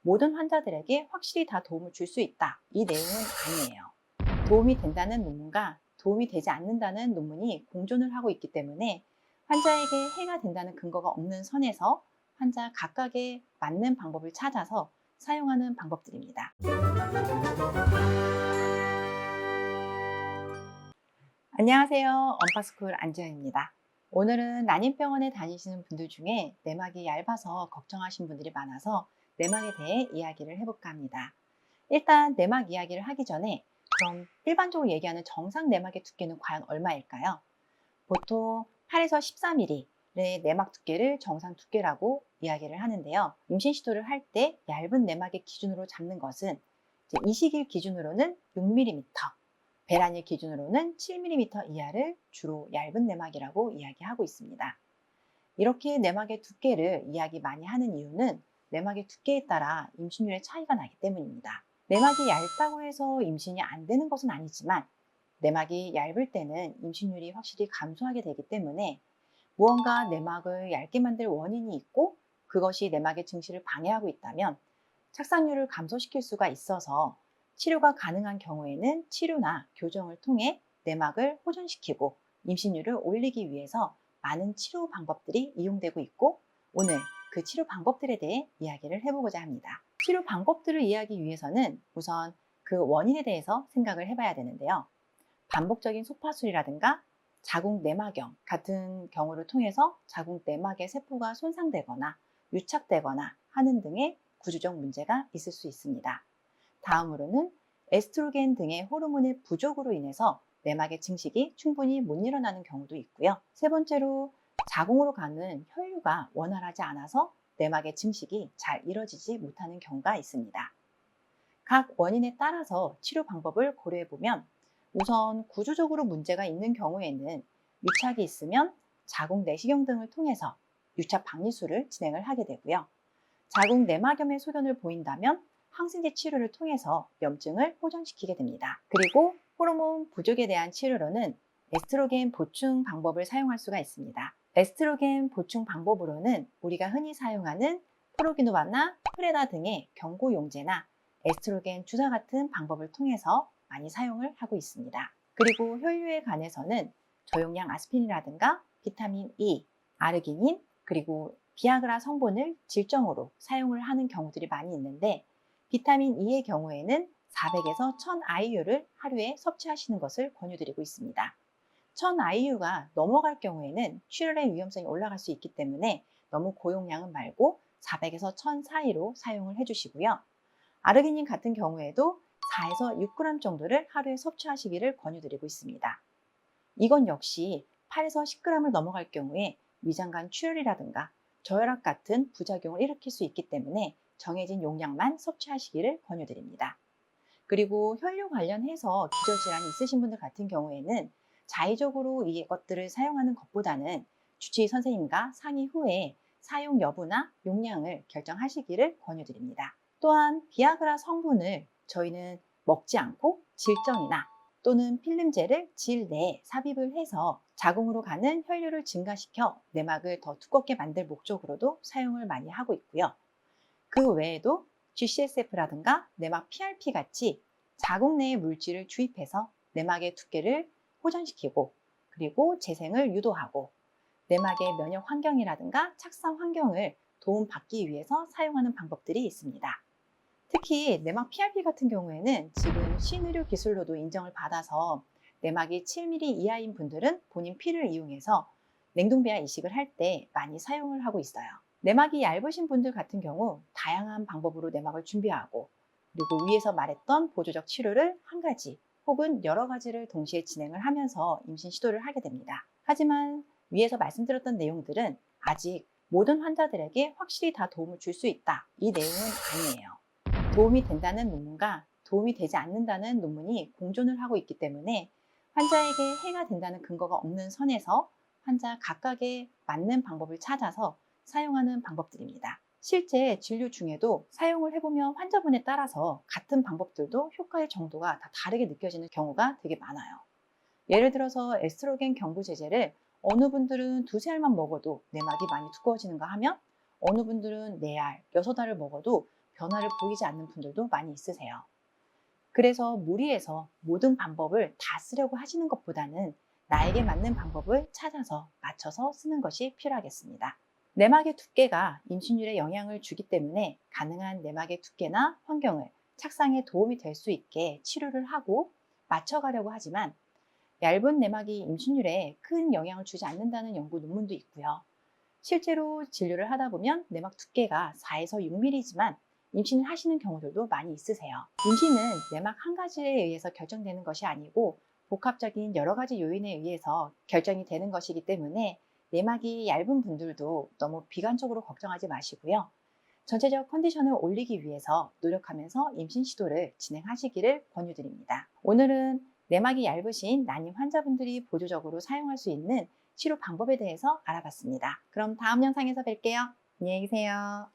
모든 환자들에게 확실히 다 도움을 줄 수 있다. 이 내용은 아니에요. 도움이 된다는 논문과 도움이 되지 않는다는 논문이 공존을 하고 있기 때문에 환자에게 해가 된다는 근거가 없는 선에서 환자 각각에 맞는 방법을 찾아서 사용하는 방법들입니다. 안녕하세요. 언파스쿨 안지현입니다. 오늘은 난임병원에 다니시는 분들 중에 내막이 얇아서 걱정하신 분들이 많아서 내막에 대해 이야기를 해볼까 합니다. 일단 내막 이야기를 하기 전에 그럼 일반적으로 얘기하는 정상 내막의 두께는 과연 얼마일까요? 보통 8에서 14mm의 내막 두께를 정상 두께라고 이야기를 하는데요. 임신 시도를 할 때 얇은 내막의 기준으로 잡는 것은 이식일 기준으로는 6mm, 배란일 기준으로는 7mm 이하를 주로 얇은 내막이라고 이야기하고 있습니다. 이렇게 내막의 두께를 이야기 많이 하는 이유는 내막의 두께에 따라 임신율의 차이가 나기 때문입니다. 내막이 얇다고 해서 임신이 안 되는 것은 아니지만 내막이 얇을 때는 임신율이 확실히 감소하게 되기 때문에 무언가 내막을 얇게 만들 원인이 있고 그것이 내막의 증시를 방해하고 있다면 착상률을 감소시킬 수가 있어서 치료가 가능한 경우에는 치료나 교정을 통해 내막을 호전시키고 임신율을 올리기 위해서 많은 치료 방법들이 이용되고 있고 오늘 그 치료 방법들에 대해 이야기를 해보고자 합니다. 치료 방법들을 이해하기 위해서는 우선 그 원인에 대해서 생각을 해봐야 되는데요. 반복적인 소파술이라든가 자궁 내막염 같은 경우를 통해서 자궁 내막의 세포가 손상되거나 유착되거나 하는 등의 구조적 문제가 있을 수 있습니다. 다음으로는 에스트로겐 등의 호르몬의 부족으로 인해서 내막의 증식이 충분히 못 일어나는 경우도 있고요. 세 번째로 자궁으로 가는 혈류가 원활하지 않아서 내막의 증식이 잘 이뤄지지 못하는 경우가 있습니다. 각 원인에 따라서 치료 방법을 고려해 보면 우선 구조적으로 문제가 있는 경우에는 유착이 있으면 자궁 내시경 등을 통해서 유착 박리술을 진행을 하게 되고요. 자궁 내막염의 소견을 보인다면 항생제 치료를 통해서 염증을 호전시키게 됩니다. 그리고 호르몬 부족에 대한 치료로는 에스트로겐 보충 방법을 사용할 수가 있습니다. 에스트로겐 보충 방법으로는 우리가 흔히 사용하는 프로기노밤나 프레다 등의 경구용제나 에스트로겐 주사 같은 방법을 통해서 많이 사용을 하고 있습니다. 그리고 혈류에 관해서는 저용량 아스피린이라든가 비타민 E, 아르기닌, 그리고 비아그라 성분을 질정으로 사용을 하는 경우들이 많이 있는데 비타민 E의 경우에는 400에서 1000IU를 하루에 섭취하시는 것을 권유드리고 있습니다. 1000IU가 넘어갈 경우에는 출혈의 위험성이 올라갈 수 있기 때문에 너무 고용량은 말고 400에서 1000 사이로 사용을 해주시고요. 아르기닌 같은 경우에도 4에서 6g 정도를 하루에 섭취하시기를 권유드리고 있습니다. 이건 역시 8에서 10g을 넘어갈 경우에 위장관 출혈이라든가 저혈압 같은 부작용을 일으킬 수 있기 때문에 정해진 용량만 섭취하시기를 권유드립니다. 그리고 혈류 관련해서 기저질환이 있으신 분들 같은 경우에는 자의적으로 이것들을 사용하는 것보다는 주치의 선생님과 상의 후에 사용 여부나 용량을 결정하시기를 권유드립니다. 또한 비아그라 성분을 저희는 먹지 않고 질정이나 또는 필름제를 질 내에 삽입을 해서 자궁으로 가는 혈류를 증가시켜 내막을 더 두껍게 만들 목적으로도 사용을 많이 하고 있고요. 그 외에도 GCSF라든가 내막 PRP 같이 자궁 내에 물질을 주입해서 내막의 두께를 호전시키고 그리고 재생을 유도하고 내막의 면역 환경이라든가 착상 환경을 도움받기 위해서 사용하는 방법들이 있습니다. 특히 내막 PRP 같은 경우에는 지금 신의료 기술로도 인정을 받아서 내막이 7mm 이하인 분들은 본인 피를 이용해서 냉동배아 이식을 할 때 많이 사용을 하고 있어요. 내막이 얇으신 분들 같은 경우 다양한 방법으로 내막을 준비하고 그리고 위에서 말했던 보조적 치료를 한 가지 혹은 여러 가지를 동시에 진행을 하면서 임신 시도를 하게 됩니다. 하지만 위에서 말씀드렸던 내용들은 아직 모든 환자들에게 확실히 다 도움을 줄 수 있다. 이 내용은 아니에요. 도움이 된다는 논문과 도움이 되지 않는다는 논문이 공존을 하고 있기 때문에 환자에게 해가 된다는 근거가 없는 선에서 환자 각각에 맞는 방법을 찾아서 사용하는 방법들입니다. 실제 진료 중에도 사용을 해보면 환자분에 따라서 같은 방법들도 효과의 정도가 다 다르게 느껴지는 경우가 되게 많아요. 예를 들어서 에스트로겐 경부제제를 어느 분들은 2~3알만 먹어도 내막이 많이 두꺼워지는가 하면 어느 분들은 4알, 6알을 먹어도 변화를 보이지 않는 분들도 많이 있으세요. 그래서 무리해서 모든 방법을 다 쓰려고 하시는 것보다는 나에게 맞는 방법을 찾아서 맞춰서 쓰는 것이 필요하겠습니다. 내막의 두께가 임신율에 영향을 주기 때문에 가능한 내막의 두께나 환경을 착상에 도움이 될 수 있게 치료를 하고 맞춰가려고 하지만 얇은 내막이 임신율에 큰 영향을 주지 않는다는 연구 논문도 있고요. 실제로 진료를 하다 보면 내막 두께가 4에서 6mm지만 임신을 하시는 경우들도 많이 있으세요. 임신은 내막 한 가지에 의해서 결정되는 것이 아니고 복합적인 여러 가지 요인에 의해서 결정이 되는 것이기 때문에 내막이 얇은 분들도 너무 비관적으로 걱정하지 마시고요. 전체적 컨디션을 올리기 위해서 노력하면서 임신 시도를 진행하시기를 권유드립니다. 오늘은 내막이 얇으신 난임 환자분들이 보조적으로 사용할 수 있는 치료 방법에 대해서 알아봤습니다. 그럼 다음 영상에서 뵐게요. 안녕히 계세요.